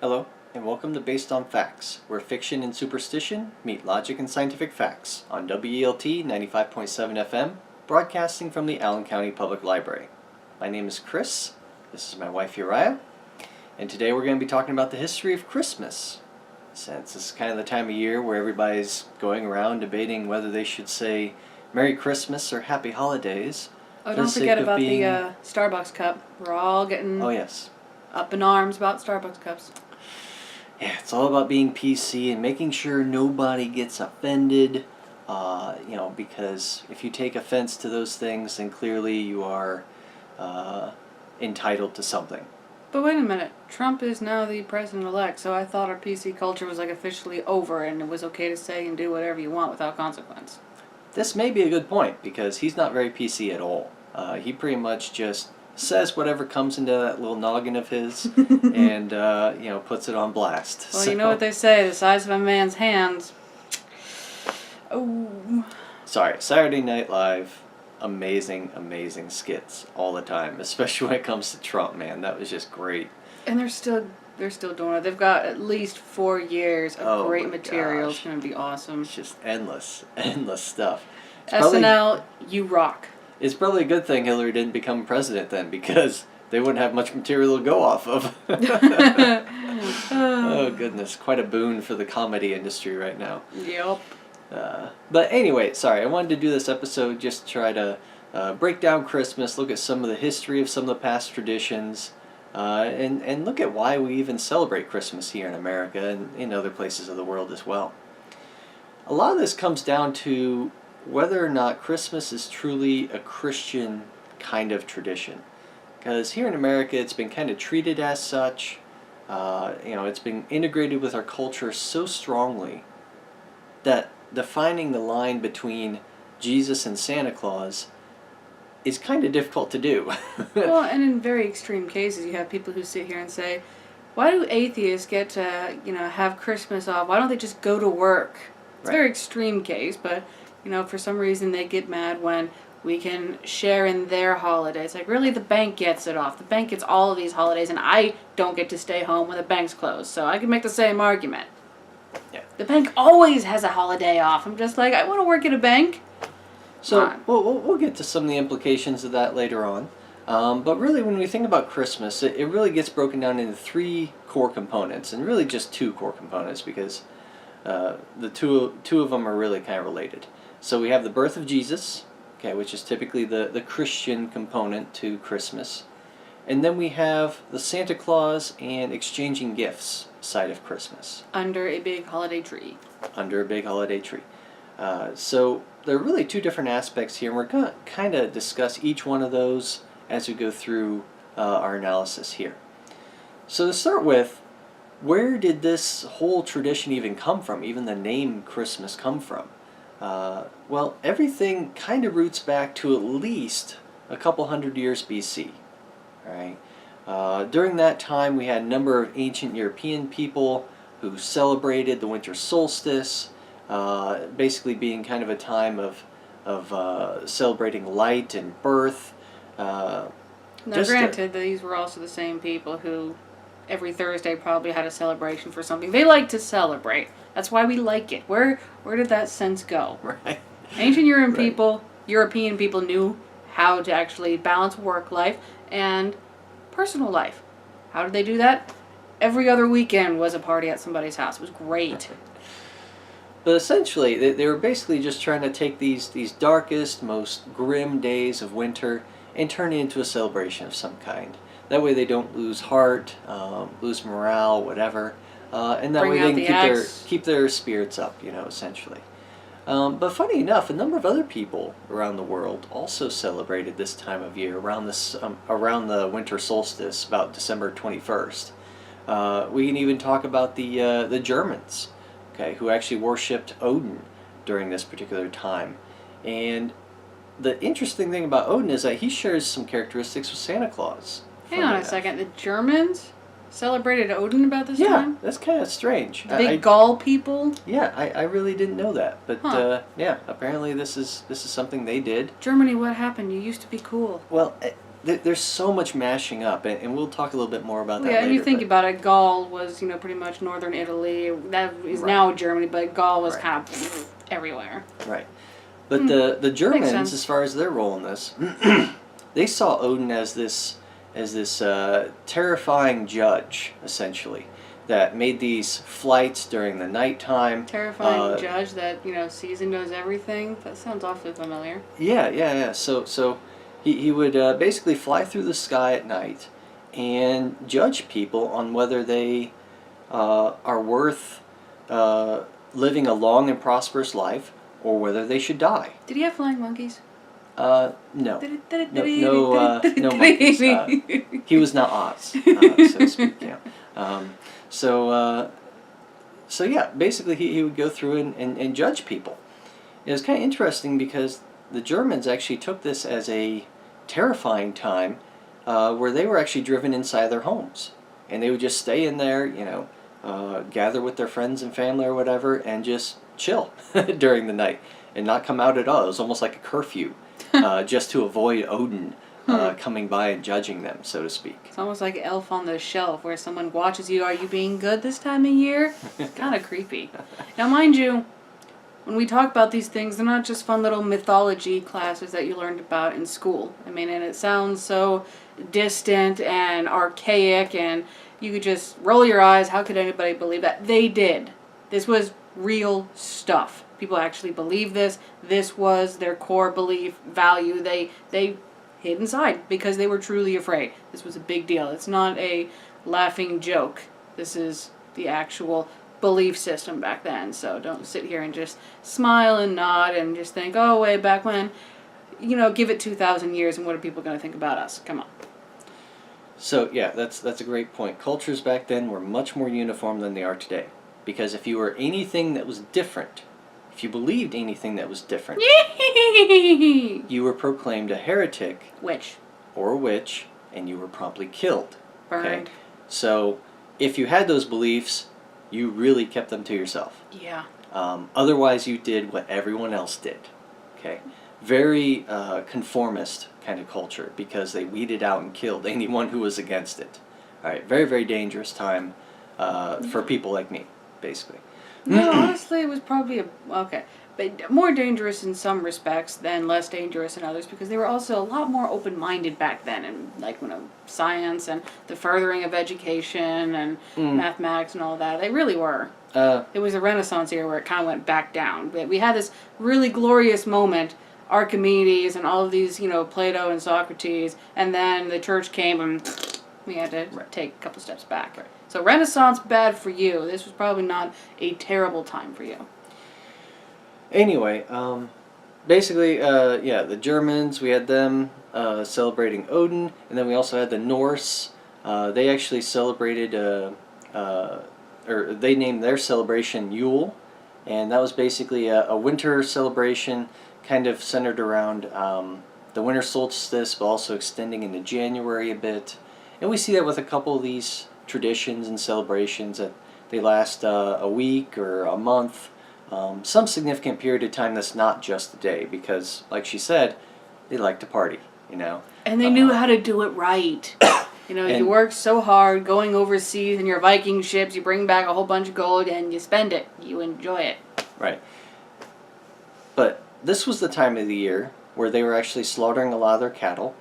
Hello, and welcome to Based on Facts, where fiction and superstition meet logic and scientific facts on WELT 95.7 FM, broadcasting from the Allen County Public Library. My name is Chris, this is my wife Uriah, and today we're going to be talking about the history of Christmas. Since this is kind of the time of year where everybody's going around debating whether they should say Merry Christmas or Happy Holidays. Oh, don't forget about the Starbucks cup. We're all getting up in arms about Starbucks cups. Yeah, it's all about being PC and making sure nobody gets offended, because if you take offense to those things, then clearly you are entitled to something. But wait a minute, Trump is now the president-elect, so I thought our PC culture was officially over and it was okay to say and do whatever you want without consequence. This may be a good point, because he's not very PC at all. He pretty much just says whatever comes into that little noggin of his and, puts it on blast. Well, so, you know what they say, the size of a man's hands. Oh. Sorry, Saturday Night Live, amazing skits all the time, especially when it comes to Trump, man. That was just great. And they're still doing it. They've got at least 4 years of great material. It's going to be awesome. It's just endless stuff. SNL, you rock. It's probably a good thing Hillary didn't become president then, because they wouldn't have much material to go off of. Oh, goodness. Quite a boon for the comedy industry right now. Yep. But anyway, sorry, I wanted to do this episode just to try to break down Christmas, look at some of the history of some of the past traditions, and look at why we even celebrate Christmas here in America and in other places of the world as well. A lot of this comes down to whether or not Christmas is truly a Christian kind of tradition. Because here in America it's been kind of treated as such. It's been integrated with our culture so strongly that defining the line between Jesus and Santa Claus is kind of difficult to do. Well, and in very extreme cases you have people who sit here and say, why do atheists get to, have Christmas off? Why don't they just go to work? It's a very extreme case, but for some reason they get mad when we can share in their holidays. Like, really, the bank gets it off. The bank gets all of these holidays, and I don't get to stay home when the bank's closed. So I can make the same argument. Yeah. The bank always has a holiday off. I'm just like, I want to work at a bank. So we'll get to some of the implications of that later on. But really, when we think about Christmas, it really gets broken down into 3 core components, and really just 2 core components, because the two of them are really kind of related. So we have the birth of Jesus, which is typically the Christian component to Christmas. And then we have the Santa Claus and exchanging gifts side of Christmas. Under a big holiday tree. Under a big holiday tree. So there are really 2 different aspects here, and we're going to kind of discuss each one of those as we go through our analysis here. So to start with, where did this whole tradition even come from, even the name Christmas come from? Well, everything kind of roots back to at least a couple hundred years BC. Right? During that time, we had a number of ancient European people who celebrated the winter solstice, basically being kind of a time of celebrating light and birth. Now, granted, these were also the same people who every Thursday probably had a celebration for something. They like to celebrate. That's why we like it. Where did that sense go? Right. Ancient European people knew how to actually balance work life and personal life. How did they do that? Every other weekend was a party at somebody's house. It was great. But essentially, they were basically just trying to take these darkest, most grim days of winter and turn it into a celebration of some kind. That way they don't lose heart, lose morale, whatever. And that way they can keep their spirits up, essentially. But funny enough, a number of other people around the world also celebrated this time of year, around the winter solstice, about December 21st. We can even talk about the Germans, who actually worshipped Odin during this particular time. And the interesting thing about Odin is that he shares some characteristics with Santa Claus. Hang on a second, the Germans celebrated Odin about this time? Yeah, that's kind of strange. The big Gaul people? Yeah, I really didn't know that. But apparently this is something they did. Germany, what happened? You used to be cool. Well, there's so much mashing up, and we'll talk a little bit more about that Yeah, later. and you think about it, Gaul was, pretty much northern Italy. That is now Germany, but Gaul was kind of everywhere. Right. But the Germans, sense. as far as their role in this, they saw Odin as this terrifying judge, essentially, that made these flights during the nighttime. Terrifying judge that, sees and knows everything. That sounds awfully familiar. Yeah. So he would basically fly through the sky at night and judge people on whether they are worth living a long and prosperous life or whether they should die. Did he have flying monkeys? No. No monkeys. He was not Oz, so to speak. Yeah. So yeah, basically he would go through and judge people. It was kind of interesting because the Germans actually took this as a terrifying time where they were actually driven inside their homes. And they would just stay in there, gather with their friends and family or whatever, and just chill during the night and not come out at all. It was almost like a curfew, just to avoid Odin coming by and judging them, so to speak. It's almost like Elf on the Shelf, where someone watches you. Are you being good this time of year? It's kind of creepy. Now, mind you, when we talk about these things, they're not just fun little mythology classes that you learned about in school. I mean, and it sounds so distant and archaic, and you could just roll your eyes. How could anybody believe that? They did. This was real stuff. People actually believe this. This was their core belief, value. They hid inside because they were truly afraid. This was a big deal. It's not a laughing joke. This is the actual belief system back then. So don't sit here and just smile and nod and just think, oh, way back when. Give it 2,000 years and what are people going to think about us? Come on. So yeah, that's a great point. Cultures back then were much more uniform than they are today. Because if you were anything that was different, if you believed anything that was different, you were proclaimed a heretic, Witch. or a witch, and you were promptly killed. Burned. Okay? So if you had those beliefs, you really kept them to yourself. Yeah. Otherwise, you did what everyone else did. Okay, very conformist kind of culture because they weeded out and killed anyone who was against it. All right, very, very dangerous time for people like me, basically. No, honestly, it was probably but more dangerous in some respects than less dangerous in others because they were also a lot more open-minded back then, and science and the furthering of education and mathematics and all that. They really were. It was a Renaissance era where it kind of went back down. We had this really glorious moment, Archimedes and all of these, Plato and Socrates, and then the church came and we had to take a couple steps back. Right. So Renaissance, bad for you. This was probably not a terrible time for you. Anyway, basically, the Germans, we had them celebrating Odin, and then we also had the Norse. They actually celebrated, or they named their celebration Yule, and that was basically a winter celebration kind of centered around the winter solstice, but also extending into January a bit. And we see that with a couple of these traditions and celebrations that they last a week or a month, some significant period of time that's not just a day, because like she said, they like to party, And they knew how to do it right. You work so hard going overseas in your Viking ships, you bring back a whole bunch of gold and you spend it. You enjoy it. Right. But this was the time of the year where they were actually slaughtering a lot of their cattle.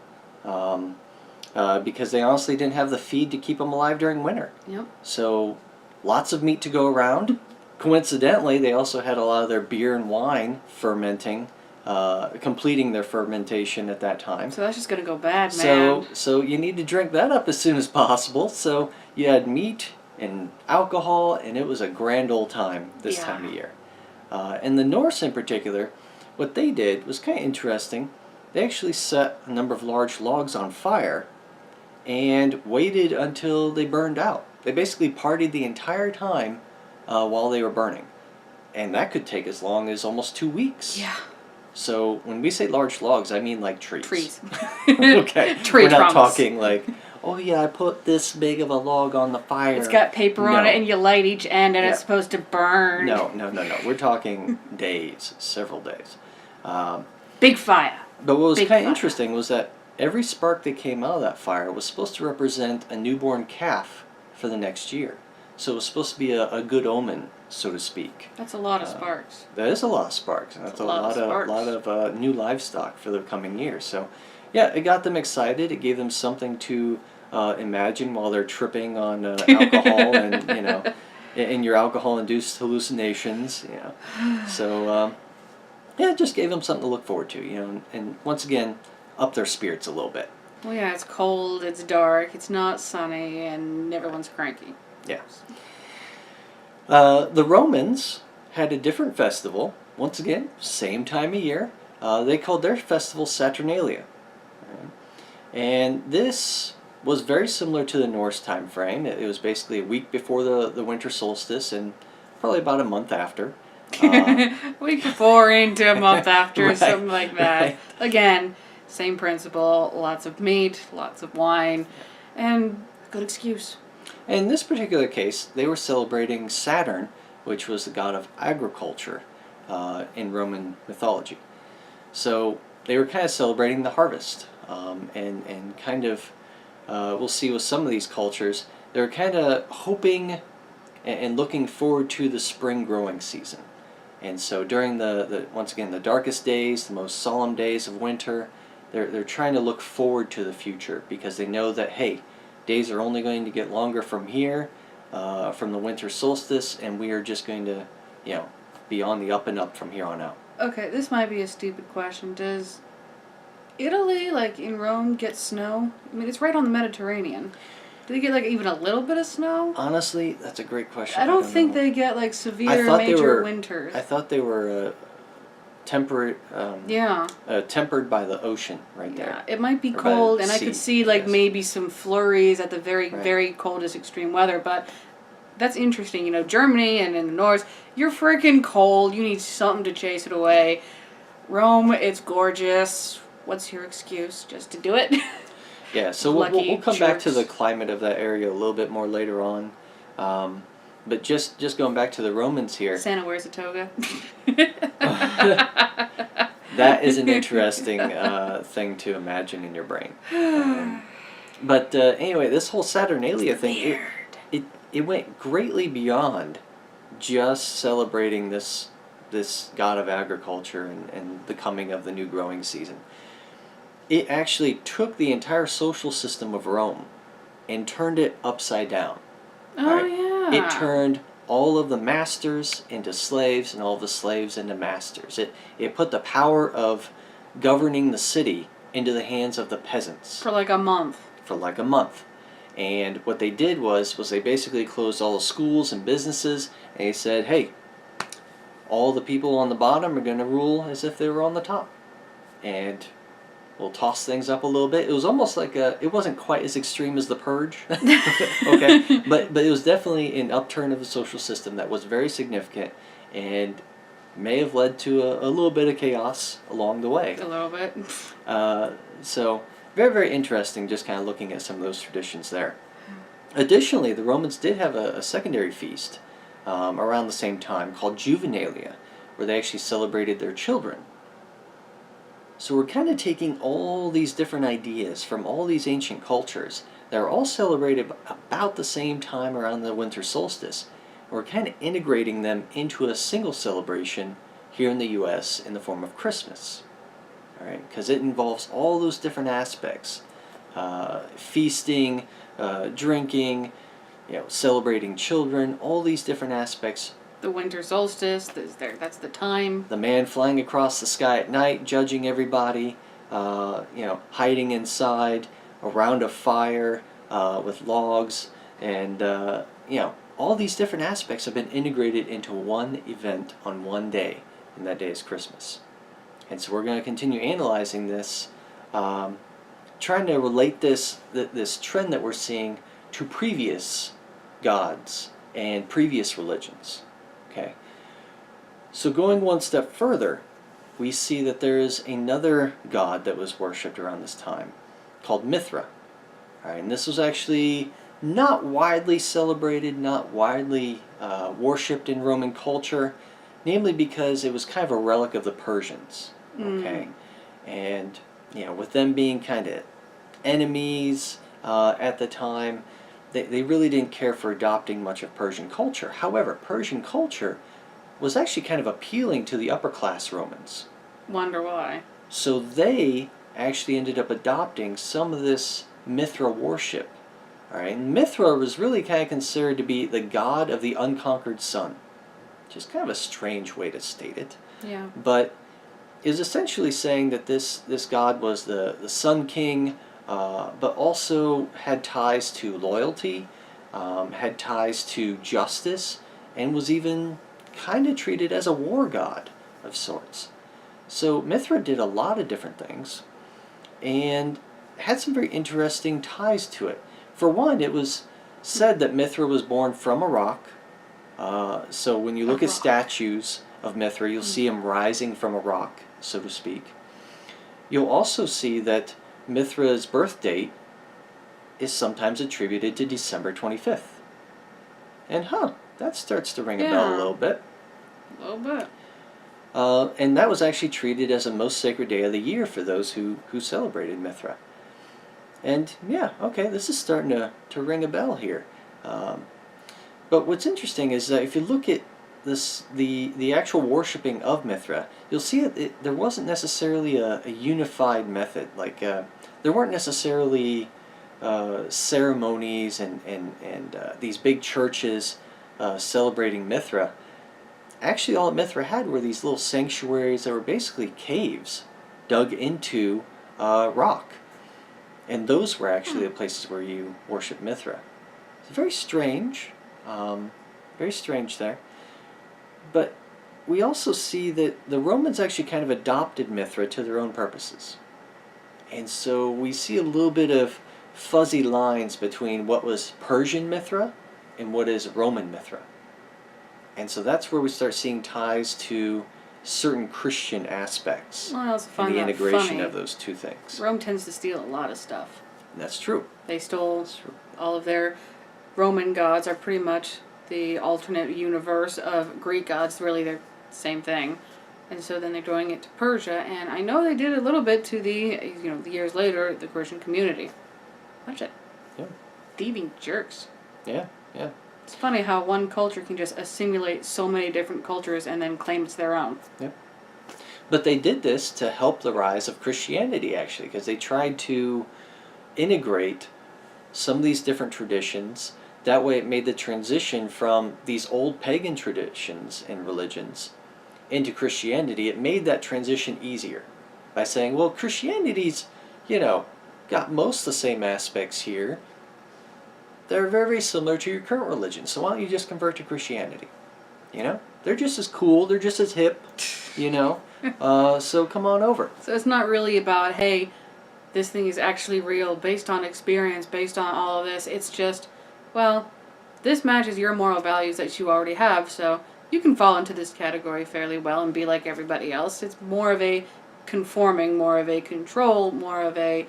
Because they honestly didn't have the feed to keep them alive during winter. Yep. So lots of meat to go around. Coincidentally, they also had a lot of their beer and wine fermenting, completing their fermentation at that time. So that's just going to go bad, man. So you need to drink that up as soon as possible. So you had meat and alcohol, and it was a grand old time this time of year. And the Norse in particular, what they did was kind of interesting. They actually set a number of large logs on fire and waited until they burned out. They basically partied the entire time while they were burning. And that could take as long as almost 2 weeks. Yeah. So when we say large logs, I mean like trees. Trees. Okay. Tree We're not trunks. talking like, oh yeah, I put this big of a log on the fire. It's got paper on it and you light each end and it's supposed to burn. No. We're talking days, several days. Big fire. But what was kind of interesting was that every spark that came out of that fire was supposed to represent a newborn calf for the next year. So it was supposed to be a good omen, so to speak. That's a lot of sparks. That is a lot of sparks, and that's a lot sparks. of new livestock for the coming year. So, yeah, it got them excited. It gave them something to imagine while they're tripping on alcohol and in your alcohol-induced hallucinations. So yeah, it just gave them something to look forward to. And once again, up their spirits a little bit. Well, yeah, it's cold, it's dark, it's not sunny, and everyone's cranky. Yeah. The Romans had a different festival. Once again, same time of year. They called their festival Saturnalia. Right? And this was very similar to the Norse time frame. It was basically a week before the winter solstice and probably about a month after. Week before into a month after, Right, something like that. right. Again, same principle, lots of meat, lots of wine, and a good excuse. In this particular case, they were celebrating Saturn, which was the god of agriculture in Roman mythology. So they were kind of celebrating the harvest, and kind of, we'll see with some of these cultures, they were kind of hoping and looking forward to the spring growing season. And so during once again, the darkest days, the most solemn days of winter, they're trying to look forward to the future because they know that, hey, days are only going to get longer from here, from the winter solstice, and we are just going to, be on the up and up from here on out. Okay, this might be a stupid question. Does Italy, like in Rome, get snow? I mean, it's right on the Mediterranean. Do they get like even a little bit of snow? Honestly, that's a great question. I don't think know. they get like severe major winters. I thought they were temperate. Tempered by the ocean, right there. Yeah, it might be Or by cold, the and I sea, could see like yes. maybe some flurries at the very, Right. very coldest extreme weather, but that's interesting. Germany and in the north, you're freaking cold. You need something to chase it away. Rome, it's gorgeous. What's your excuse? Just to do it? Yeah, so we'll come back to the climate of that area a little bit more later on. But just going back to the Romans here. Santa wears a toga. That is an interesting thing to imagine in your brain. But anyway, this whole Saturnalia thing, it went greatly beyond just celebrating this god of agriculture and the coming of the new growing season. It actually took the entire social system of Rome and turned it upside down. Oh, right? yeah. It turned all of the masters into slaves and all of the slaves into masters. It put the power of governing the city into the hands of the peasants. For like a month. And what they did was they basically closed all the schools and businesses, and they said, hey, all the people on the bottom are going to rule as if they were on the top. And we'll toss things up a little bit. It was almost like it wasn't quite as extreme as the Purge, okay? But it was definitely an upturn of the social system that was very significant and may have led to a little bit of chaos along the way. A little bit. So very, very interesting just kind of looking at some of those traditions there. Additionally, the Romans did have a secondary feast around the same time called Juvenalia, where they actually celebrated their children. So we're kind of taking all these different ideas from all these ancient cultures that are all celebrated about the same time around the winter solstice. We're kind of integrating them into a single celebration here in the U.S. in the form of Christmas. All right, because it involves all those different aspects. Feasting, drinking, celebrating children, all these different aspects. The winter solstice, that's the time. The man flying across the sky at night, judging everybody, hiding inside, around a fire with logs, and all these different aspects have been integrated into one event on one day, and that day is Christmas. And so we're going to continue analyzing this, trying to relate this trend that we're seeing to previous gods and previous religions. Okay. So going one step further, we see that there is another god that was worshipped around this time, called Mithra. All right, and this was actually not widely celebrated, not widely worshipped in Roman culture, namely because it was kind of a relic of the Persians. Okay, and with them being kind of enemies at the time, they really didn't care for adopting much of Persian culture. However, Persian culture was actually kind of appealing to the upper class Romans. Wonder why. So they actually ended up adopting some of this Mithra worship. All right, and Mithra was really kind of considered to be the god of the unconquered sun, which is kind of a strange way to state it. Yeah. But is essentially saying that this god was the sun king, but also had ties to loyalty, had ties to justice, and was even kind of treated as a war god of sorts. So Mithra did a lot of different things, and had some very interesting ties to it. For one, it was said that Mithra was born from a rock. So when you look at statues of Mithra, you'll see him rising from a rock, so to speak. You'll also see that Mithra's birth date is sometimes attributed to December 25th. And that starts to ring a bell a little bit. A little bit. And that was actually treated as a most sacred day of the year for those who celebrated Mithra. And yeah, okay, this is starting to ring a bell here. But what's interesting is that if you look at the actual worshipping of Mithra, you'll see that there wasn't necessarily a unified method. Like there weren't necessarily ceremonies and these big churches celebrating Mithra. Actually, all that Mithra had were these little sanctuaries that were basically caves dug into rock. And those were actually the places where you worship Mithra. It's very strange. Very strange there. But we also see that the Romans actually kind of adopted Mithra to their own purposes. And so we see a little bit of fuzzy lines between what was Persian Mithra and what is Roman Mithra. And so that's where we start seeing ties to certain Christian aspects and the integration of those two things. Rome tends to steal a lot of stuff. That's true. They stole all of their Roman gods are pretty much the alternate universe of Greek gods. Really, they're the same thing. And so then they're doing it to Persia, and I know they did a little bit to the years later, the Christian community. Bunch of thieving jerks. Yeah. It's funny how one culture can just assimilate so many different cultures and then claim it's their own. Yep. But they did this to help the rise of Christianity, actually, because they tried to integrate some of these different traditions. That way it made the transition from these old pagan traditions and religions into Christianity. It made that transition easier by saying, well, Christianity's, got most of the same aspects here. They're very, very similar to your current religion, so why don't you just convert to Christianity? They're just as cool, they're just as hip, so come on over. So it's not really about, hey, this thing is actually real, based on experience, based on all of this. It's just, well, this matches your moral values that you already have, so you can fall into this category fairly well and be like everybody else. It's more of a conforming, more of a control, more of a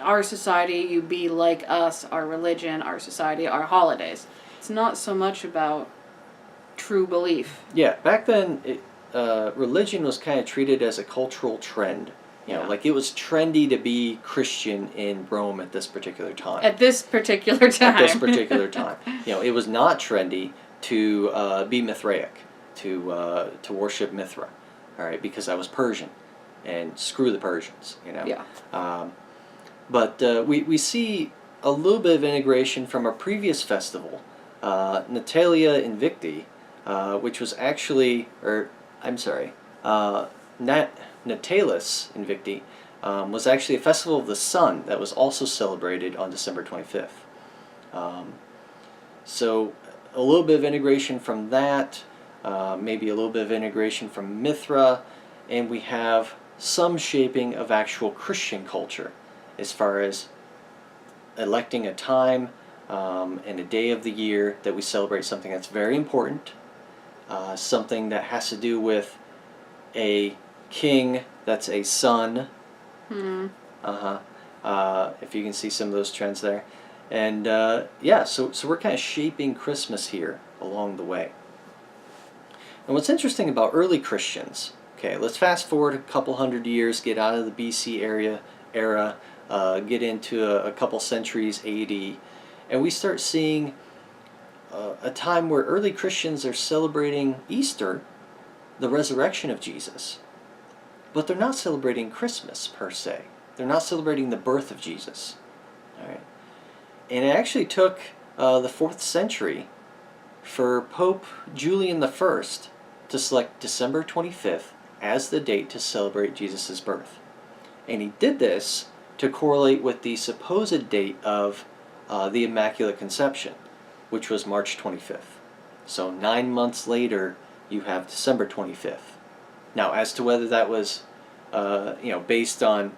our society, you be like us, our religion, our society, our holidays. It's not so much about true belief. Yeah, back then, religion was kind of treated as a cultural trend. Like it was trendy to be Christian in Rome at this particular time. At this particular time. It was not trendy to be Mithraic, to worship Mithra, all right, because I was Persian, and screw the Persians, Yeah. But we see a little bit of integration from a previous festival, Natalia Invicti, which was actually, Natalis Invicti, was actually a festival of the sun that was also celebrated on December 25th. So a little bit of integration from that, maybe a little bit of integration from Mithra, and we have some shaping of actual Christian culture as far as electing a time and a day of the year that we celebrate something that's very important, something that has to do with a king that's a sun. If you can see some of those trends there. And so we're kind of shaping Christmas here along the way. And what's interesting about early Christians, Okay, let's fast forward a couple hundred years, get out of the BC era, get into a couple centuries AD, and we start seeing a time where early Christians are celebrating Easter, the resurrection of Jesus, but they're not celebrating Christmas per se. They're not celebrating the birth of Jesus. All right, and it actually took the 4th century for Pope Julian I to select December 25th as the date to celebrate Jesus' birth. And he did this to correlate with the supposed date of the Immaculate Conception, which was March 25th. So 9 months later, you have December 25th. Now, as to whether that was based on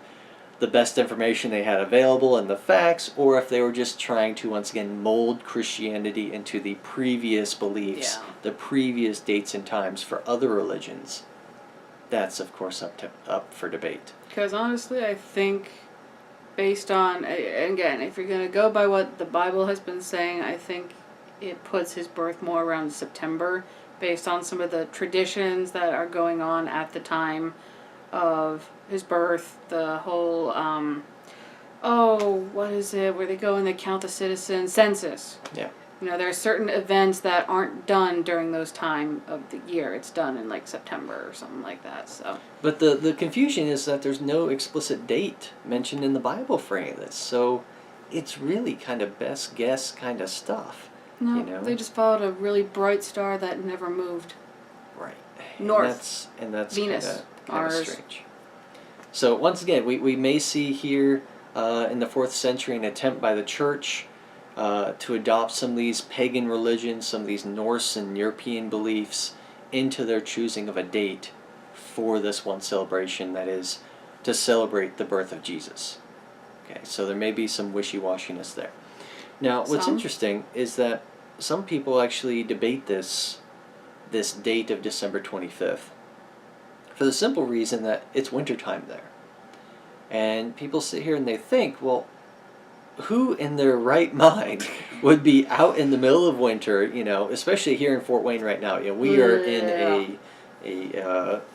the best information they had available and the facts, or if they were just trying to once again mold Christianity into the previous beliefs, the previous dates and times for other religions, that's of course up for debate. Because honestly, I think, based on, again, if you're going to go by what the Bible has been saying, I think it puts his birth more around September, based on some of the traditions that are going on at the time of his birth. The whole, what is it, where they go and they count the citizens, census. Yeah. You know, there are certain events that aren't done during those time of the year. It's done in like September or something like that. So. But the confusion is that there's no explicit date mentioned in the Bible for any of this. So it's really kind of best guess kind of stuff. No, you know? They just followed a really bright star that never moved. Right. North. And that's Venus. Kind of strange. So once again, we may see here in the 4th century an attempt by the church to adopt some of these pagan religions, some of these Norse and European beliefs into their choosing of a date for this one celebration, that is to celebrate the birth of Jesus. Okay, so there may be some wishy-washiness there. Now, what's interesting is that some people actually debate this date of December 25th for the simple reason that it's wintertime there. And people sit here and they think, well, who in their right mind would be out in the middle of winter, especially here in Fort Wayne right now? We are in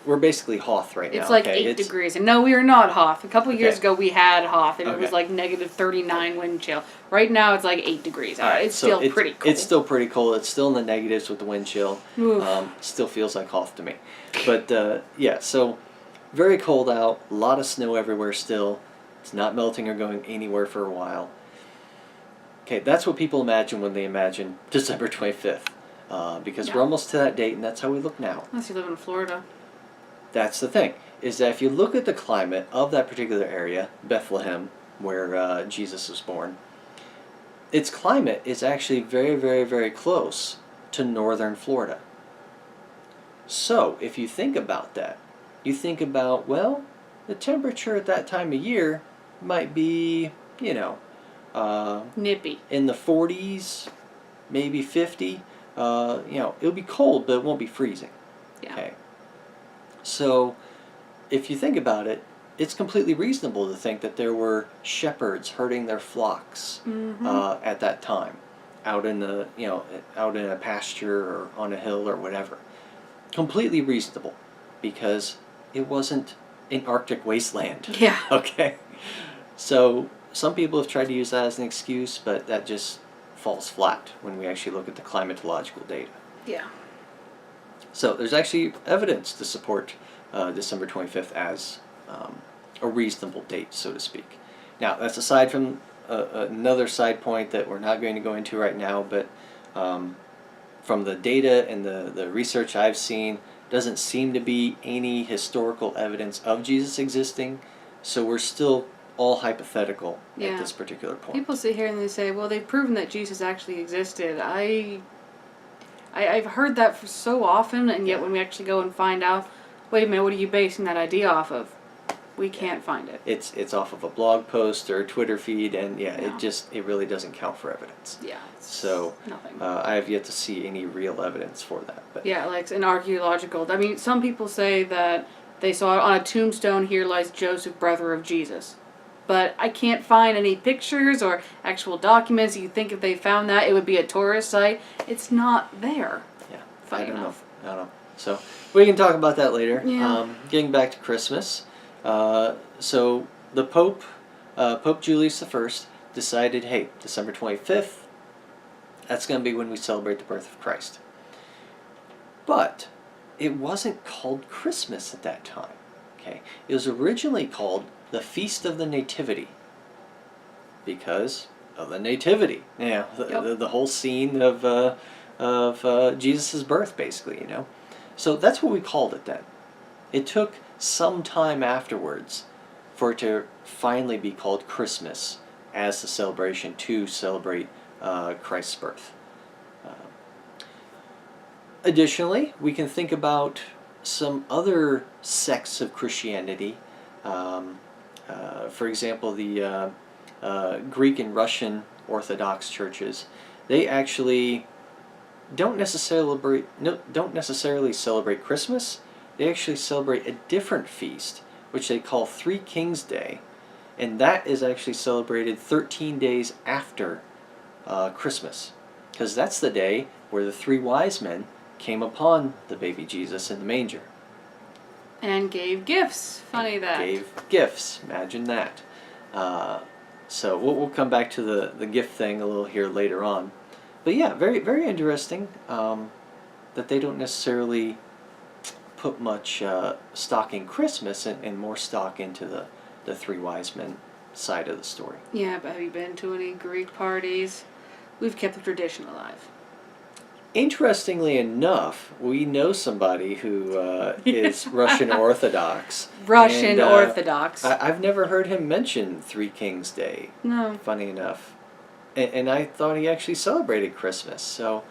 we're basically Hoth right now. It's like 8 degrees. And no, we are not Hoth. A couple of years ago we had Hoth and it was like negative 39 wind chill. Right now it's like 8 degrees. It's still pretty cold. It's still pretty cold. It's still in the negatives with the wind chill. Still feels like Hoth to me. But so very cold out. A lot of snow everywhere still. It's not melting or going anywhere for a while. Okay, that's what people imagine when they imagine December 25th. Because we're almost to that date, and that's how we look now. Unless you live in Florida. That's the thing, is that if you look at the climate of that particular area, Bethlehem, where Jesus was born, its climate is actually very, very, very close to northern Florida. So, if you think about that, you think about, well, the temperature at that time of year might be, nippy. In the 40s, maybe 50. It'll be cold, but it won't be freezing. Yeah. Okay. So, if you think about it, it's completely reasonable to think that there were shepherds herding their flocks at that time, out in a pasture or on a hill or whatever. Completely reasonable, because it wasn't an Arctic wasteland. Yeah. Okay. So some people have tried to use that as an excuse, but that just falls flat when we actually look at the climatological data. Yeah. So there's actually evidence to support December 25th as a reasonable date, so to speak. Now, that's aside from another side point that we're not going to go into right now, but from the data and the research I've seen, doesn't seem to be any historical evidence of Jesus existing, so we're still all hypothetical at this particular point. People sit here and they say, well, they've proven that Jesus actually existed. I've heard that for so often, and yet when we actually go and find out, wait a minute, what are you basing that idea off of? We can't find it. It's off of a blog post or a Twitter feed, and it really doesn't count for evidence. Yeah. So nothing. I have yet to see any real evidence for that. But yeah, like an archaeological. I mean, some people say that they saw on a tombstone, here lies Joseph, brother of Jesus. But I can't find any pictures or actual documents. You think if they found that, it would be a tourist site. It's not there. Yeah, Funny enough. I don't know. So we can talk about that later. Yeah. Getting back to Christmas, so the Pope, Pope Julius I, decided, hey, December 25th, that's going to be when we celebrate the birth of Christ. But it wasn't called Christmas at that time. Okay, it was originally called the Feast of the Nativity because of the Nativity. Yeah, the whole scene of Jesus' birth, basically. So that's what we called it then. It took some time afterwards for it to finally be called Christmas as the celebration to celebrate Christ's birth. Additionally, we can think about some other sects of Christianity. For example, the Greek and Russian Orthodox churches. They actually don't necessarily celebrate Christmas. They actually celebrate a different feast, which they call Three Kings Day, and that is actually celebrated 13 days after Christmas, because that's the day where the three wise men came upon the baby Jesus in the manger. And gave gifts. Funny that. Gave gifts. Imagine that. So we'll come back to the gift thing a little here later on. But yeah, very, very interesting that they don't necessarily put much stock in Christmas and more stock into the three wise men side of the story. Yeah, but have you been to any Greek parties? We've kept the tradition alive. Interestingly enough, we know somebody who is Russian Orthodox. Russian Orthodox. I've never heard him mention Three Kings Day. No. Funny enough. And I thought he actually celebrated Christmas. So,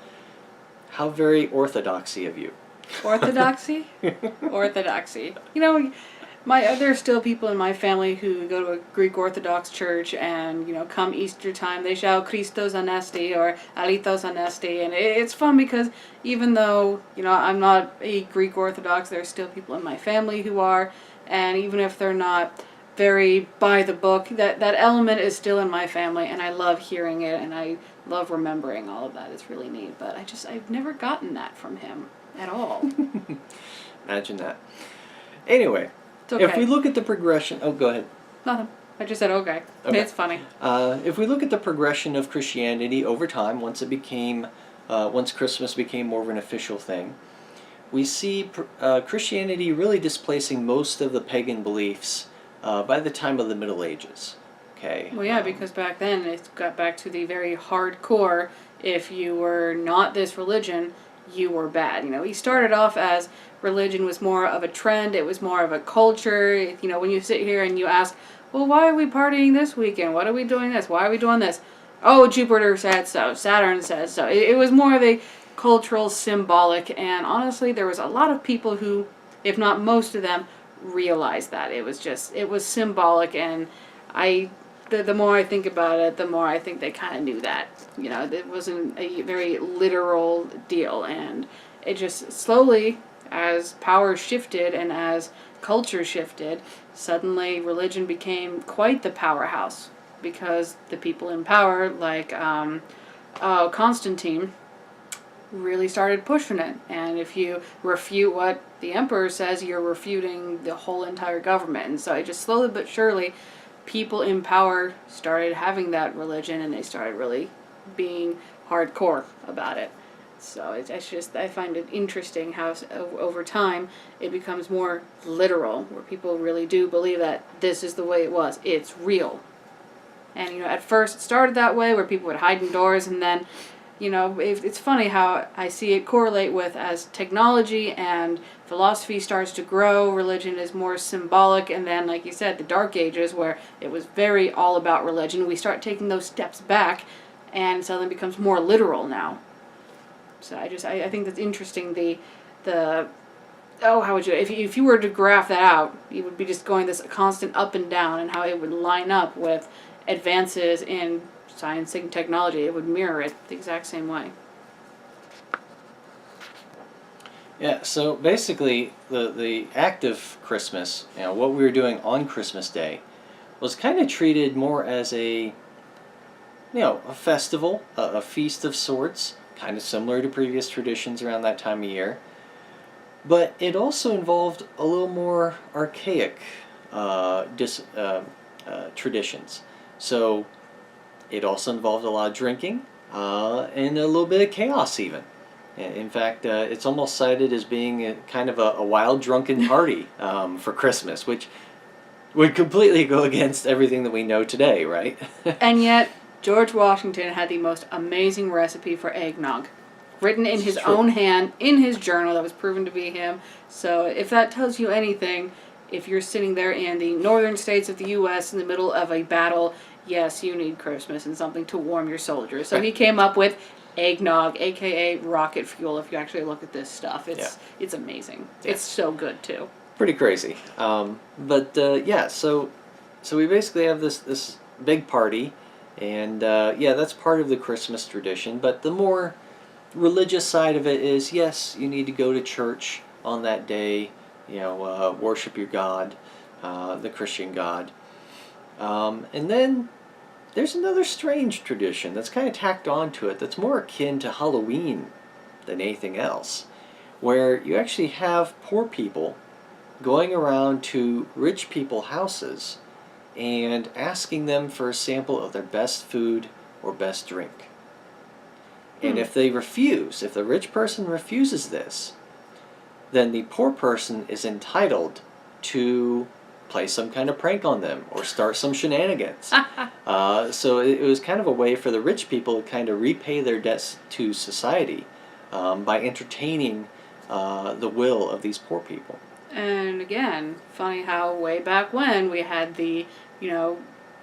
how very orthodoxy of you. Orthodoxy? Orthodoxy. There's still people in my family who go to a Greek Orthodox church and, come Easter time, they shout Christos Anesti or Alitos Anesti, and it's fun because even though, I'm not a Greek Orthodox, there's still people in my family who are, and even if they're not very by the book, that element is still in my family, and I love hearing it, and I love remembering all of that. It's really neat, but I've never gotten that from him at all. Imagine that. Anyway. It's okay. If we look at the progression... Oh, go ahead. Nothing. I just said okay. It's funny. If we look at the progression of Christianity over time, once Christmas became more of an official thing, we see Christianity really displacing most of the pagan beliefs by the time of the Middle Ages. Okay. Well, yeah, because back then it got back to the very hardcore. If you were not this religion, you were bad. He started off as religion was more of a trend, it was more of a culture. When you sit here and you ask, well, why are we partying this weekend? What are we doing this? Why are we doing this? Oh, Jupiter said so, Saturn said so. It was more of a cultural, symbolic, and honestly, there was a lot of people who, if not most of them, realized that. It was symbolic, and the more I think about it, the more I think they kind of knew that. It wasn't a very literal deal, and it just slowly, as power shifted and as culture shifted, suddenly religion became quite the powerhouse because the people in power, like Constantine, really started pushing it. And if you refute what the emperor says, you're refuting the whole entire government. And so it just slowly but surely, people in power started having that religion, and they started really being hardcore about it. So I find it interesting how over time it becomes more literal, where people really do believe that this is the way it was. It's real. And, at first it started that way, where people would hide indoors, and then, it's funny how I see it correlate with as technology and philosophy starts to grow, religion is more symbolic, and then, like you said, the Dark Ages, where it was very all about religion, we start taking those steps back, and suddenly becomes more literal now. So I think that's interesting, how would you, if you were to graph that out, you would be just going this constant up and down, and how it would line up with advances in science and technology. It would mirror it the exact same way. Yeah, so basically the act of Christmas, what we were doing on Christmas Day, was kind of treated more as a festival, a feast of sorts, kind of similar to previous traditions around that time of year. But it also involved a little more archaic traditions. So it also involved a lot of drinking and a little bit of chaos even. In fact, it's almost cited as being kind of a wild drunken party for Christmas, which would completely go against everything that we know today, right? And yet, George Washington had the most amazing recipe for eggnog, written in his own hand, in his journal that was proven to be him. So if that tells you anything, if you're sitting there in the northern states of the U.S. in the middle of a battle, yes, you need Christmas and something to warm your soldiers. So he came up with eggnog, aka rocket fuel. If you actually look at this stuff, it's amazing. Yeah. It's so good too. Pretty crazy. Yeah, so we basically have this big party, and that's part of the Christmas tradition. But the more religious side of it is, yes, you need to go to church on that day, worship your God, the Christian God. And then there's another strange tradition that's kind of tacked onto it that's more akin to Halloween than anything else, where you actually have poor people going around to rich people houses and asking them for a sample of their best food or best drink. And if they refuse, if the rich person refuses this, then the poor person is entitled to play some kind of prank on them or start some shenanigans. So it was kind of a way for the rich people to kind of repay their debts to society by entertaining the will of these poor people. And again, funny how way back when we had the,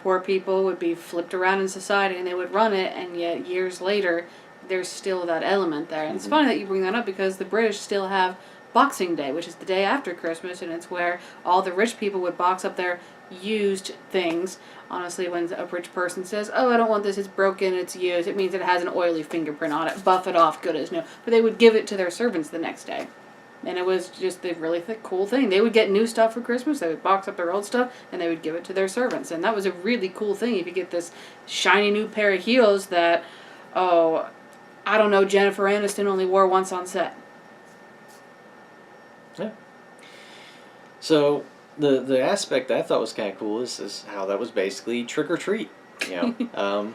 poor people would be flipped around in society and they would run it, and yet years later, there's still that element there. And it's funny that you bring that up because the British still have Boxing Day, which is the day after Christmas, and it's where all the rich people would box up their used things. Honestly, when a rich person says, "Oh, I don't want this, it's broken, it's used," it means it has an oily fingerprint on it, buff it off, good as new. But they would give it to their servants the next day. And it was just a really cool thing. They would get new stuff for Christmas, they would box up their old stuff, and they would give it to their servants. And that was a really cool thing. If you get this shiny new pair of heels that, I don't know, Jennifer Aniston only wore once on set. Yeah. So the aspect that I thought was kind of cool is how that was basically trick or treat. You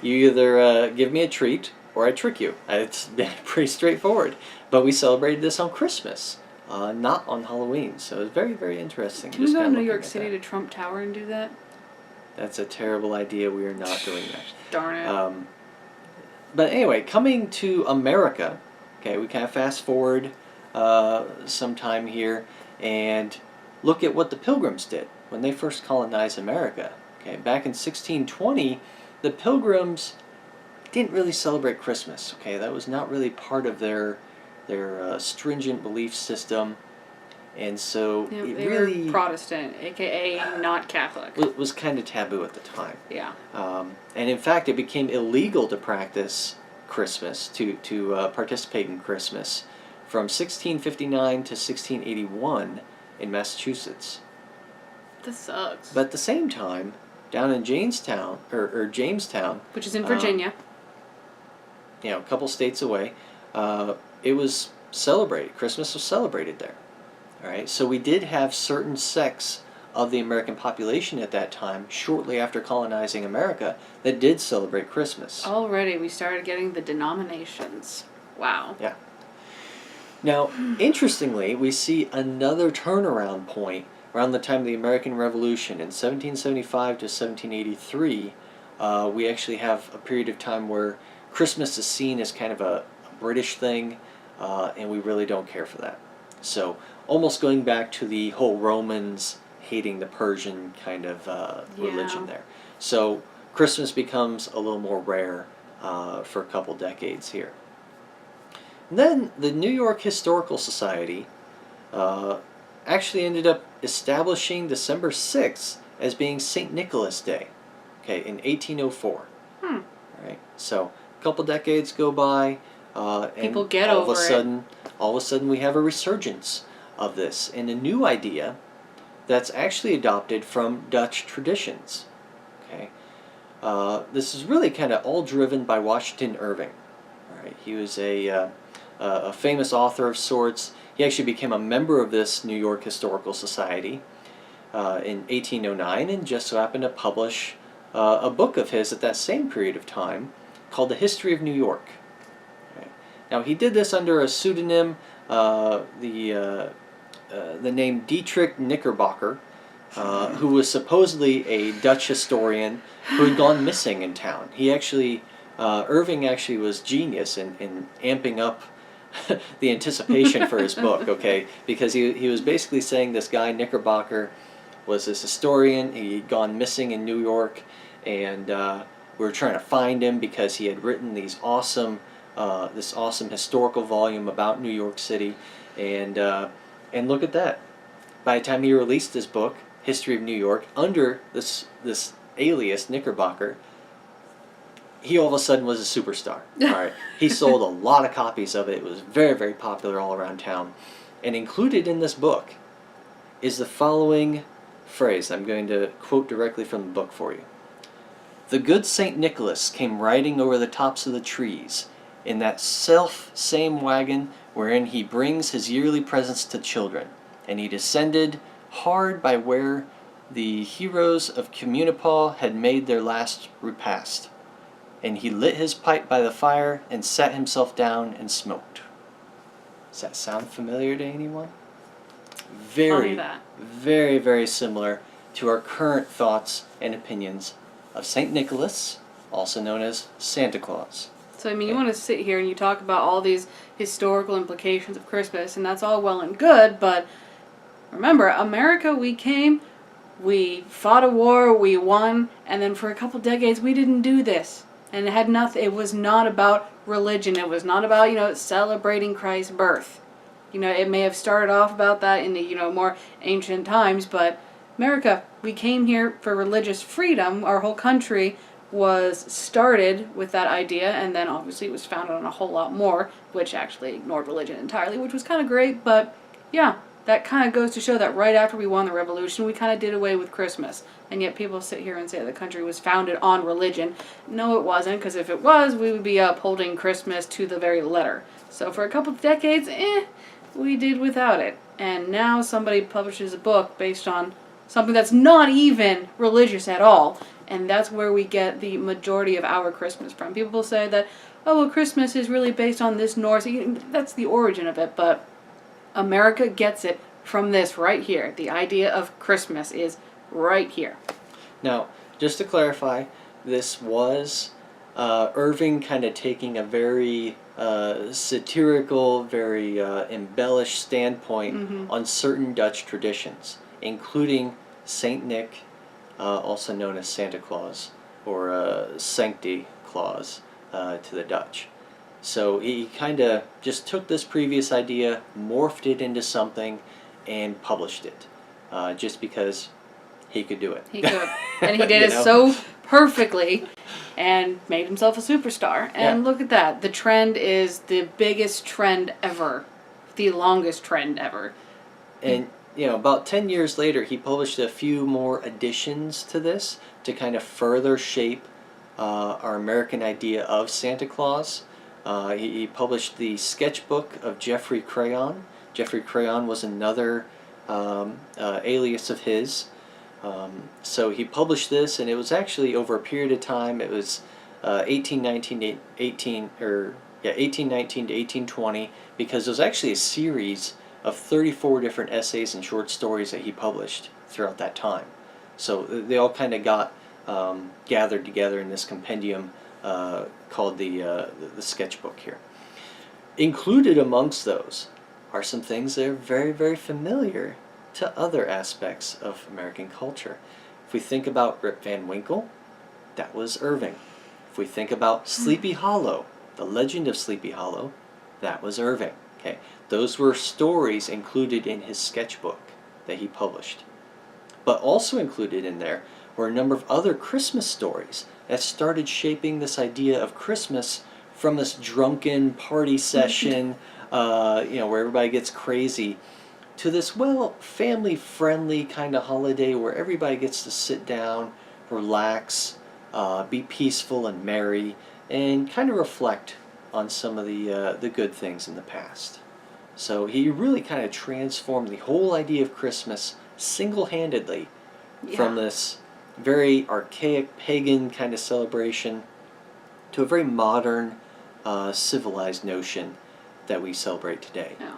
either give me a treat or I trick you. It's pretty straightforward. But we celebrated this on Christmas, not on Halloween. So it was very, very interesting. Can we go to New York City to Trump Tower and do that? That's a terrible idea. We are not doing that. Darn it. But anyway, coming to America, okay, we kind of fast forward some time here and look at what the Pilgrims did when they first colonized America. Okay, back in 1620, the Pilgrims didn't really celebrate Christmas. Okay, that was not really part of their stringent belief system, and so they were Protestant, aka not Catholic. Was kind of taboo at the time. Yeah. And in fact, it became illegal to practice Christmas, to participate in Christmas, from 1659 to 1681 in Massachusetts. This sucks. But at the same time, down in Jamestown, which is in Virginia, a couple states away, it was celebrated. Christmas was celebrated there. All right, so we did have certain sects of the American population at that time, shortly after colonizing America, that did celebrate Christmas. Already, we started getting the denominations. Wow. Yeah. Now, interestingly, we see another turnaround point around the time of the American Revolution. In 1775 to 1783, we actually have a period of time where Christmas is seen as kind of a British thing, and we really don't care for that. So, almost going back to the whole Romans hating the Persian kind of religion there. So, Christmas becomes a little more rare for a couple decades here. And then the New York Historical Society actually ended up establishing December 6th as being St. Nicholas Day, okay, in 1804. All right, so a couple decades go by, and people get all over of a sudden we have a resurgence of this, and a new idea that's actually adopted from Dutch traditions. Okay, this is really kind of all driven by Washington Irving. All right, he was a a famous author of sorts. He actually became a member of this New York Historical Society in 1809, and just so happened to publish a book of his at that same period of time called The History of New York. Okay. Now he did this under a pseudonym, the name Dietrich Knickerbocker, who was supposedly a Dutch historian who had gone missing in town. He actually, Irving actually was genius in amping up the anticipation for his book, okay? Because he was basically saying this guy, Knickerbocker, was this historian. He'd gone missing in New York, and we were trying to find him because he had written this awesome historical volume about New York City, and look at that. By the time he released his book, History of New York, under this alias Knickerbocker, he all of a sudden was a superstar. All right, he sold a lot of copies of it. It was very, very popular all around town, and included in this book is the following phrase. I'm going to quote directly from the book for you. "The good St. Nicholas came riding over the tops of the trees in that same wagon wherein he brings his yearly presents to children, and he descended hard by where the heroes of Communipaw had made their last repast, and he lit his pipe by the fire and sat himself down and smoked." Does that sound familiar to anyone? Very, very, very similar to our current thoughts and opinions of St. Nicholas, also known as Santa Claus. So, I mean, you want to sit here and you talk about all these historical implications of Christmas, and that's all well and good, but remember, America, we came, we fought a war, we won, and then for a couple decades we didn't do this. And it was not about religion. It was not about, celebrating Christ's birth. It may have started off about that in the, more ancient times, but America, we came here for religious freedom. Our whole country was started with that idea, and then obviously it was founded on a whole lot more, which actually ignored religion entirely, which was kind of great, but yeah, that kind of goes to show that right after we won the revolution, we kind of did away with Christmas. And yet people sit here and say the country was founded on religion. No, it wasn't, because if it was, we would be upholding Christmas to the very letter. So for a couple of decades, we did without it. And now somebody publishes a book based on something that's not even religious at all. And that's where we get the majority of our Christmas from. People say that, oh, well, Christmas is really based on this Norse. That's the origin of it, but America gets it from this right here. The idea of Christmas is right here. Now, just to clarify, this was Irving kind of taking a very satirical, very embellished standpoint on certain Dutch traditions, including Saint Nick, also known as Santa Claus, or Sancti Claus to the Dutch. So he kind of just took this previous idea, morphed it into something, and published it, just because he could do it. He could. And he did it so perfectly and made himself a superstar. And look at that. The trend is the biggest trend ever. The longest trend ever. And, about 10 years later, he published a few more additions to this to kind of further shape our American idea of Santa Claus. He published the sketchbook of Geoffrey Crayon. Geoffrey Crayon was another alias of his. So he published this, and it was actually over a period of time. It was 1819 to 1820, because it was actually a series of 34 different essays and short stories that he published throughout that time. So they all kind of got gathered together in this compendium called the sketchbook here. Included amongst those are some things that are very, very familiar to other aspects of American culture. If we think about Rip Van Winkle, that was Irving. If we think about Sleepy Hollow, the legend of Sleepy Hollow, that was Irving. Okay, those were stories included in his sketchbook that he published. But also included in there were a number of other Christmas stories that started shaping this idea of Christmas from this drunken party session, where everybody gets crazy, to this, family-friendly kind of holiday where everybody gets to sit down, relax, be peaceful and merry, and kind of reflect on some of the good things in the past. So he really kind of transformed the whole idea of Christmas single-handedly from this very archaic pagan kind of celebration to a very modern, civilized notion that we celebrate today. Yeah.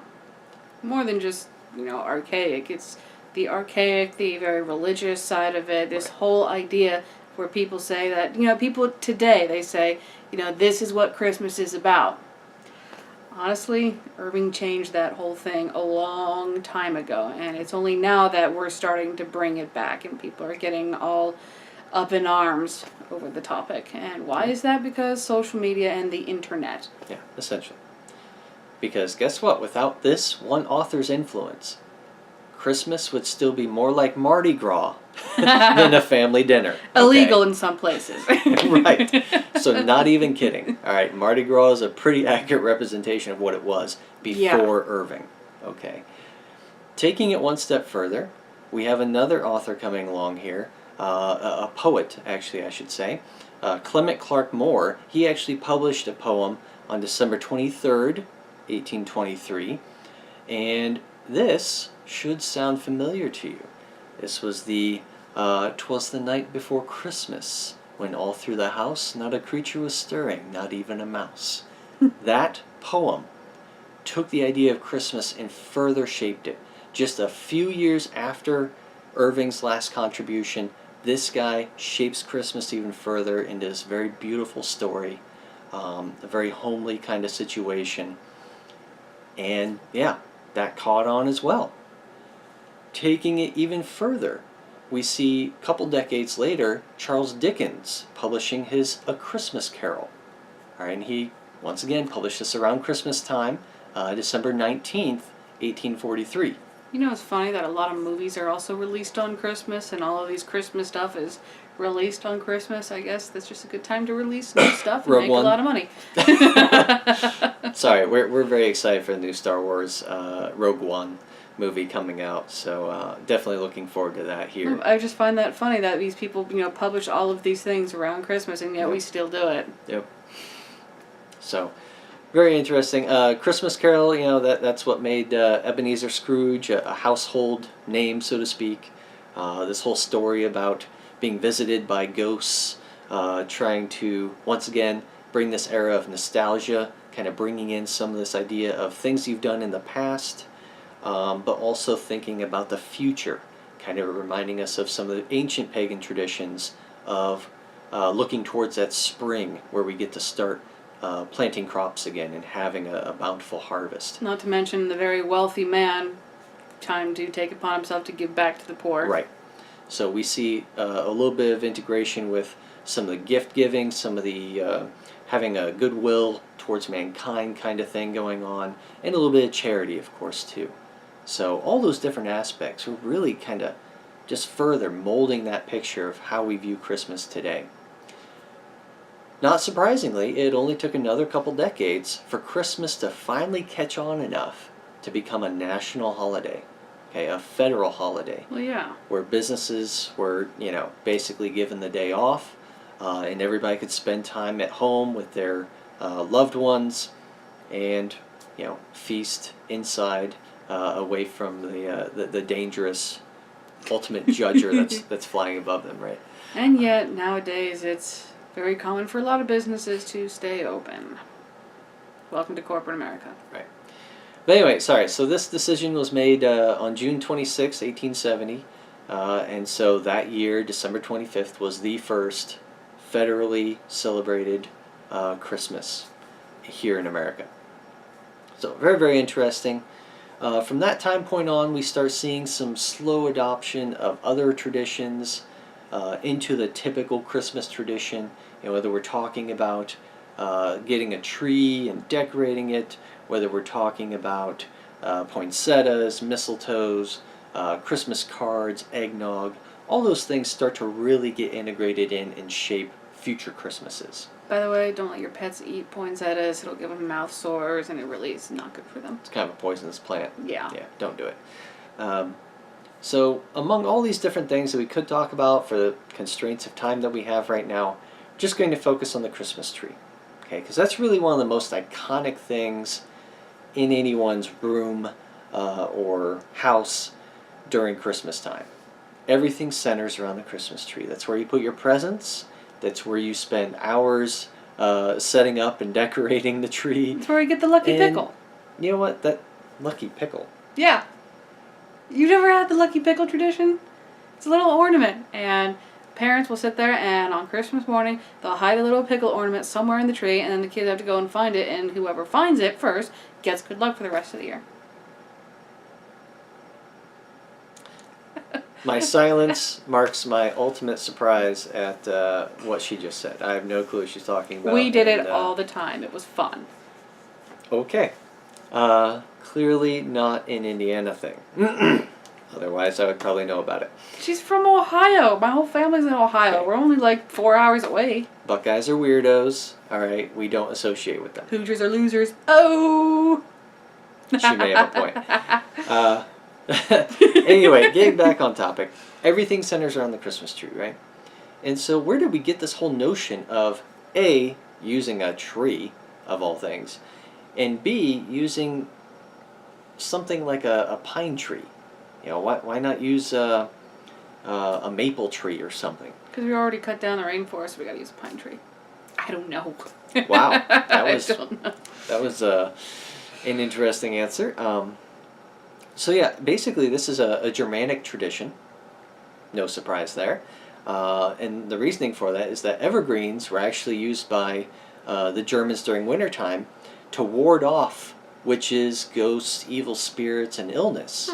More than just, archaic. It's the archaic, the very religious side of it. This whole idea where people say that, people today, they say, this is what Christmas is about. Honestly, Irving changed that whole thing a long time ago, and it's only now that we're starting to bring it back, and people are getting all up in arms over the topic. And why is that? Because social media and the internet. Yeah, essentially. Because guess what? Without this one author's influence, Christmas would still be more like Mardi Gras than a family dinner. Okay? Illegal in some places. Right. So not even kidding. All right, Mardi Gras is a pretty accurate representation of what it was before Irving. Okay. Taking it one step further, we have another author coming along here, a poet, actually, I should say. Clement Clark Moore. He actually published a poem on December 23rd, 1823, and this should sound familiar to you. This was "'Twas the night before Christmas, when all through the house not a creature was stirring, not even a mouse." That poem took the idea of Christmas and further shaped it. Just a few years after Irving's last contribution, this guy shapes Christmas even further into this very beautiful story, a very homely kind of situation. And yeah, that caught on as well. Taking it even further, we see a couple decades later, Charles Dickens publishing his A Christmas Carol. All right, and he, once again, published this around Christmas time, December 19th, 1843. It's funny that a lot of movies are also released on Christmas, and all of these Christmas stuff is released on Christmas. I guess that's just a good time to release new stuff and make a lot of money. Sorry, we're very excited for the new Star Wars Rogue One movie coming out, so definitely looking forward to that here. I just find that funny that these people, publish all of these things around Christmas, and yet we still do it. Yep. So, very interesting. Christmas Carol, that's what made Ebenezer Scrooge a household name, so to speak. This whole story about being visited by ghosts, trying to, once again, bring this era of nostalgia, kind of bringing in some of this idea of things you've done in the past, but also thinking about the future, kind of reminding us of some of the ancient pagan traditions of looking towards that spring where we get to start planting crops again and having a bountiful harvest. Not to mention the very wealthy man, time to take upon himself to give back to the poor. Right. So we see a little bit of integration with some of the gift giving, some of the having a goodwill towards mankind kind of thing going on, and a little bit of charity, of course, too. So all those different aspects are really kind of just further molding that picture of how we view Christmas today. Not surprisingly, it only took another couple decades for Christmas to finally catch on enough to become a national holiday, okay, a federal holiday. Well, yeah. Where businesses were, basically given the day off, and everybody could spend time at home with their loved ones, and feast inside, away from the dangerous ultimate judger that's flying above them, right? And yet nowadays it's very common for a lot of businesses to stay open. Welcome to corporate America. Right. But anyway, sorry, so this decision was made on June 26, 1870, and so that year, December 25th, was the first federally celebrated Christmas here in America. So very, very interesting. From that time point on, we start seeing some slow adoption of other traditions into the typical Christmas tradition, whether we're talking about getting a tree and decorating it, whether we're talking about poinsettias, mistletoes, Christmas cards, eggnog, all those things start to really get integrated in and shape future Christmases. By the way, don't let your pets eat poinsettias. It'll give them mouth sores, and it really is not good for them. It's kind of a poisonous plant. Yeah. Yeah, don't do it. So among all these different things that we could talk about for the constraints of time that we have right now, just going to focus on the Christmas tree. Okay, because that's really one of the most iconic things in anyone's room or house during Christmas time. Everything centers around the Christmas tree. That's where you put your presents. That's where you spend hours setting up and decorating the tree. That's where you get the lucky pickle. You know what? That lucky pickle. Yeah. You've never had the lucky pickle tradition? It's a little ornament, and parents will sit there, and on Christmas morning, they'll hide a little pickle ornament somewhere in the tree, and then the kids have to go and find it, and whoever finds it first gets good luck for the rest of the year. My silence marks my ultimate surprise at what she just said. I have no clue what she's talking about. We did it all the time. It was fun. Okay. Clearly not an Indiana thing. Otherwise, I would probably know about it. She's from Ohio. My whole family's in Ohio. Okay. We're only like 4 hours away. Buckeyes are weirdos. All right, we don't associate with them. Hoosiers are losers. Oh! She may have a point. Anyway, getting back on topic. Everything centers around the Christmas tree, right? And so where did we get this whole notion of A, using a tree, of all things, and B, using something like a pine tree? You know, why not use a maple tree or something? Because we already cut down the rainforest, so we gotta use a pine tree. I don't know. Wow, that was I don't know. that was an interesting answer. So yeah, basically this is a Germanic tradition. No surprise there. And the reasoning for that is that evergreens were actually used by the Germans during wintertime to ward off witches, ghosts, evil spirits, and illness.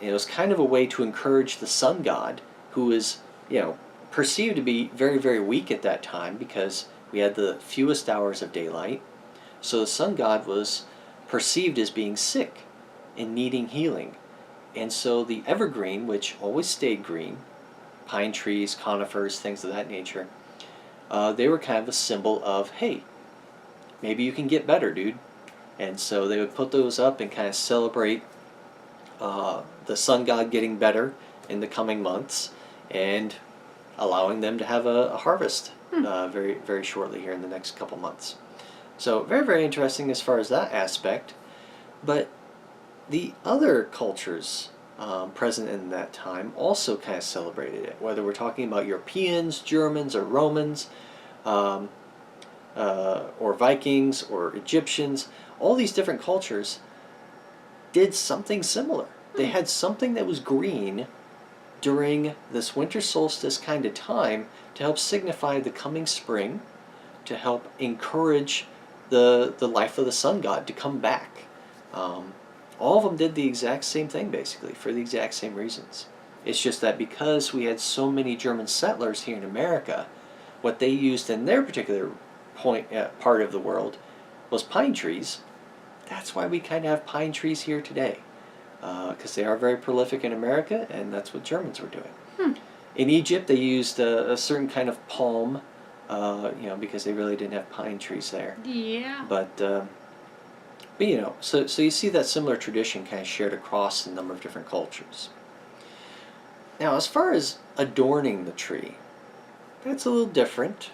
It was kind of a way to encourage the sun god, who was, perceived to be very, very weak at that time because we had the fewest hours of daylight. So the sun god was perceived as being sick and needing healing. And so the evergreen, which always stayed green, pine trees, conifers, things of that nature, they were kind of a symbol of, hey, maybe you can get better, dude. And so they would put those up and kind of celebrate the sun god getting better in the coming months and allowing them to have a harvest very, very shortly here in the next couple months. So very, very interesting as far as that aspect. But the other cultures present in that time also kind of celebrated it, whether we're talking about Europeans, Germans, or Romans, or Vikings, or Egyptians. All these different cultures did something similar. They had something that was green during this winter solstice kind of time to help signify the coming spring, to help encourage the life of the sun god to come back. All of them did the exact same thing, basically, for the exact same reasons. It's just that because we had so many German settlers here in America, what they used in their particular part of the world was pine trees. That's why we kind of have pine trees here today, because they are very prolific in America, and that's what Germans were doing. In Egypt, they used a certain kind of palm, because they really didn't have pine trees there. Yeah. But so you see that similar tradition kind of shared across a number of different cultures. Now, as far as adorning the tree, that's a little different.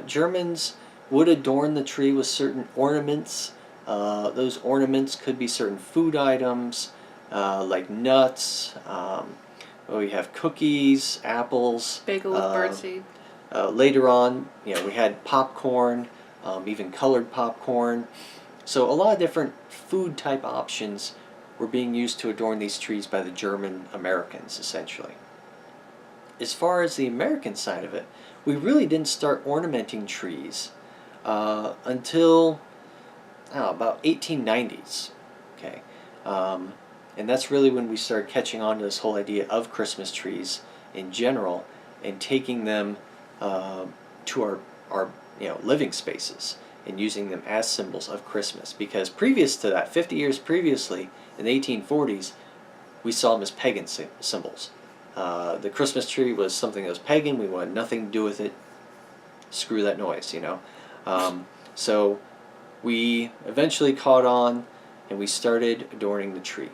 Germans would adorn the tree with certain ornaments. Those ornaments could be certain food items, like nuts. We have cookies, apples. Bagel with birdseed. Later on, we had popcorn, even colored popcorn. So a lot of different food type options were being used to adorn these trees by the German Americans, essentially. As far as the American side of it, we really didn't start ornamenting trees until about 1890s. Okay, and that's really when we started catching on to this whole idea of Christmas trees in general and taking them to our living spaces and using them as symbols of Christmas. Because previous to that, 50 years previously, in the 1840s, we saw them as pagan symbols. The Christmas tree was something that was pagan. We wanted nothing to do with it. Screw that noise, So we eventually caught on and we started adorning the tree.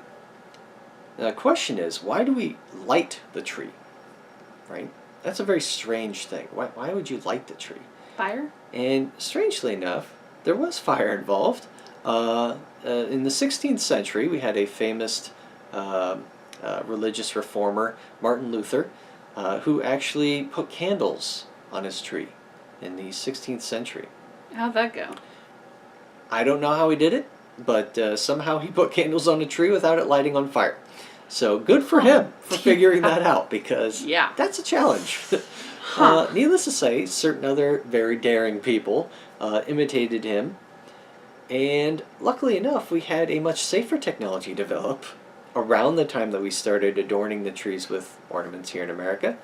Now the question is, why do we light the tree? Right? That's a very strange thing. Why would you light the tree? Fire? And strangely enough, there was fire involved. In the 16th century, we had a famous religious reformer, Martin Luther, who actually put candles on his tree in the 16th century. How'd that go? I don't know how he did it, but somehow he put candles on a tree without it lighting on fire. So good for him for figuring that out, because that's a challenge. Needless to say, certain other very daring people imitated him, and luckily enough, we had a much safer technology develop around the time that we started adorning the trees with ornaments here in America,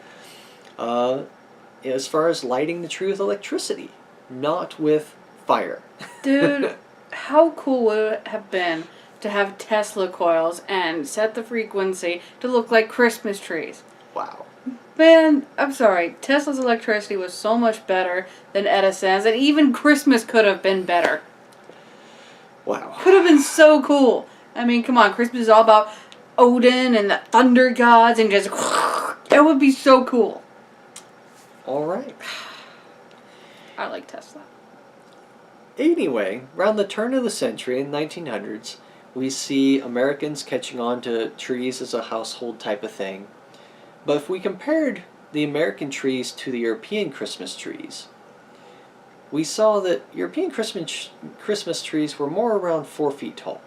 as far as lighting the tree with electricity, not with fire. Dude, how cool would it have been to have Tesla coils and set the frequency to look like Christmas trees? Wow. Man, I'm sorry. Tesla's electricity was so much better than Edison's, and even Christmas could have been better. Wow. Could have been so cool. I mean, come on, Christmas is all about Odin and the thunder gods and just... That would be so cool. All right. I like Tesla. Anyway, around the turn of the century, in the 1900s, we see Americans catching on to trees as a household type of thing. But if we compared the American trees to the European Christmas trees, we saw that European Christmas trees were more around 4 feet tall.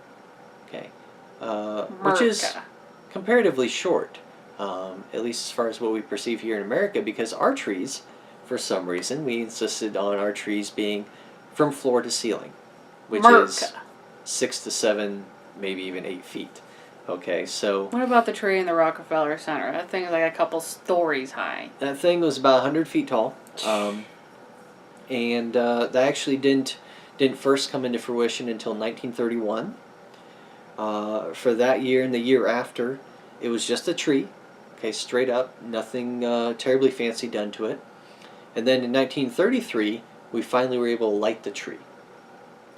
Okay, which is comparatively short, at least as far as what we perceive here in America, because our trees, for some reason, we insisted on our trees being from floor to ceiling, which is 6 to 7, maybe even 8 feet. Okay, so... What about the tree in the Rockefeller Center? That thing is like a couple stories high. That thing was about 100 feet tall. And that actually didn't first come into fruition until 1931. For that year and the year after, it was just a tree, okay, straight up, nothing terribly fancy done to it. And then in 1933, we finally were able to light the tree.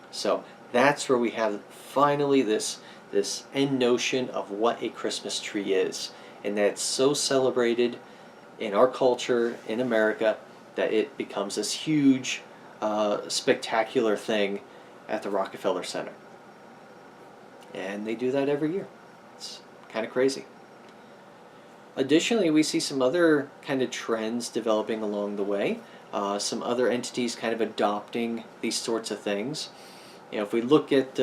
So that's where we have finally this end notion of what a Christmas tree is, and that's so celebrated in our culture in America that it becomes this huge, spectacular thing at the Rockefeller Center. And they do that every year. It's kind of crazy. Additionally, we see some other kind of trends developing along the way. Some other entities kind of adopting these sorts of things. You know, if we look at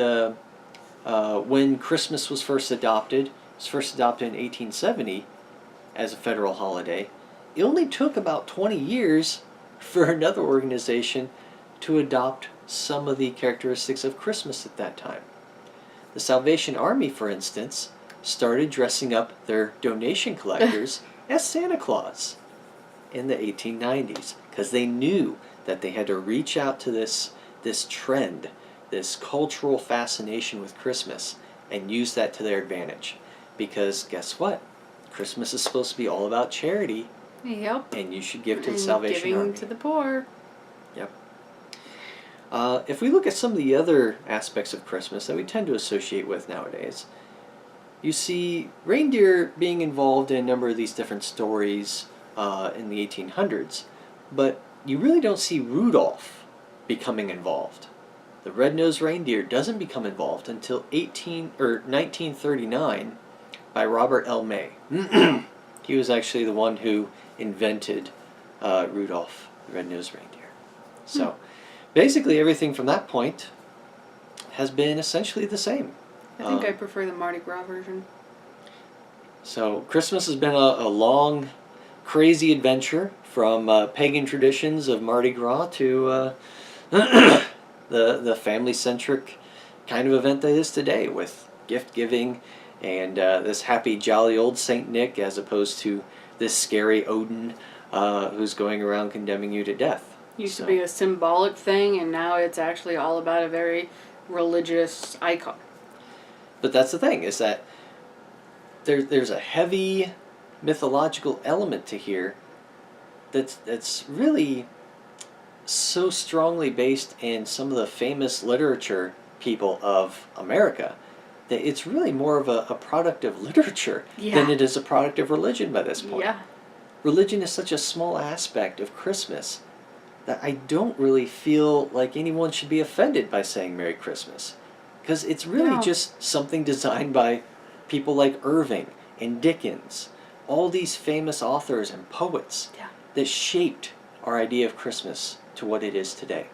when Christmas was first adopted, it was first adopted in 1870 as a federal holiday. It only took about 20 years for another organization to adopt some of the characteristics of Christmas at that time. The Salvation Army, for instance, started dressing up their donation collectors as Santa Claus in the 1890s, because they knew that they had to reach out to this trend, this cultural fascination with Christmas, and use that to their advantage. Because guess what? Christmas is supposed to be all about charity. Yep. And you should give to the Salvation Army. Giving to the poor. Yep. If we look at some of the other aspects of Christmas that we tend to associate with nowadays, you see reindeer being involved in a number of these different stories in the 1800s, but you really don't see Rudolph becoming involved. The red-nosed reindeer doesn't become involved until 1939 by Robert L. May. He was actually the one who invented Rudolph the red-nosed reindeer. So basically everything from that point has been essentially the same. I think I prefer the Mardi Gras version. So Christmas has been a long, crazy adventure from pagan traditions of Mardi Gras to the family-centric kind of event that is today, with gift-giving and this happy, jolly old Saint Nick, as opposed to this scary Odin who's going around condemning you to death. Used to be a symbolic thing, and now it's actually all about a very religious icon. But that's the thing, is that there's a heavy mythological element to here that's really so strongly based in some of the famous literature people of America that it's really more of a product of literature than it is a product of religion by this point. Yeah. Religion is such a small aspect of Christmas that I don't really feel like anyone should be offended by saying Merry Christmas. Because it's really No. just something designed by people like Irving and Dickens, all these famous authors and poets Yeah. that shaped our idea of Christmas to what it is today.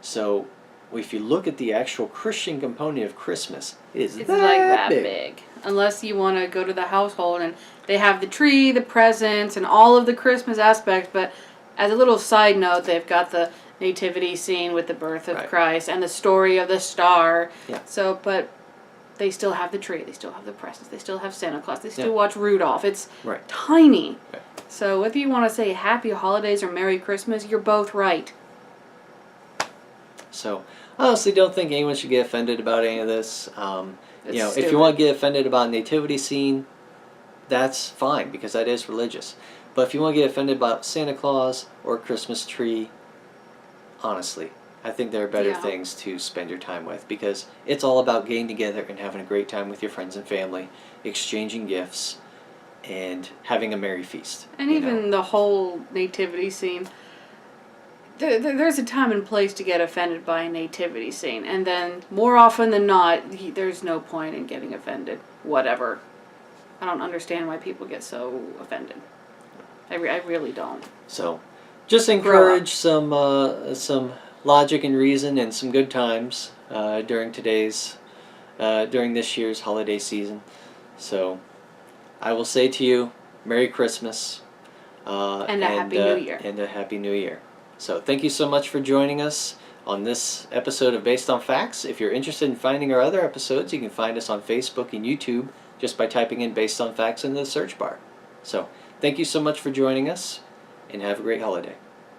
So, if you look at the actual Christian component of Christmas, It's like that big. Unless you want to go to the household and they have the tree, the presents, and all of the Christmas aspects. But as a little side note, they've got the nativity scene with the birth of Right. Christ and the story of the star. Yeah. So, but they still have the tree. They still have the presents. They still have Santa Claus. They still Yeah. watch Rudolph. It's Right. tiny. Right. So whether you want to say Happy Holidays or Merry Christmas, you're both right. So, I honestly don't think anyone should get offended about any of this. It's You know, if stupid. you want to get offended about a nativity scene, that's fine because that is religious. But if you want to get offended about Santa Claus or a Christmas tree, honestly, I think there are better Yeah. things to spend your time with because it's all about getting together and having a great time with your friends and family, exchanging gifts, and having a merry feast. And you even know? the whole nativity scene, there's a time and place to get offended by a nativity scene. And then, more often than not, there's no point in getting offended. Whatever. I don't understand why people get so offended. I really don't. So, just encourage some logic and reason and some good times during this year's holiday season. So, I will say to you, Merry Christmas. And a Happy New Year. And a Happy New Year. So, thank you so much for joining us on this episode of Based on Facts. If you're interested in finding our other episodes, you can find us on Facebook and YouTube just by typing in Based on Facts in the search bar. So, thank you so much for joining us, and have a great holiday.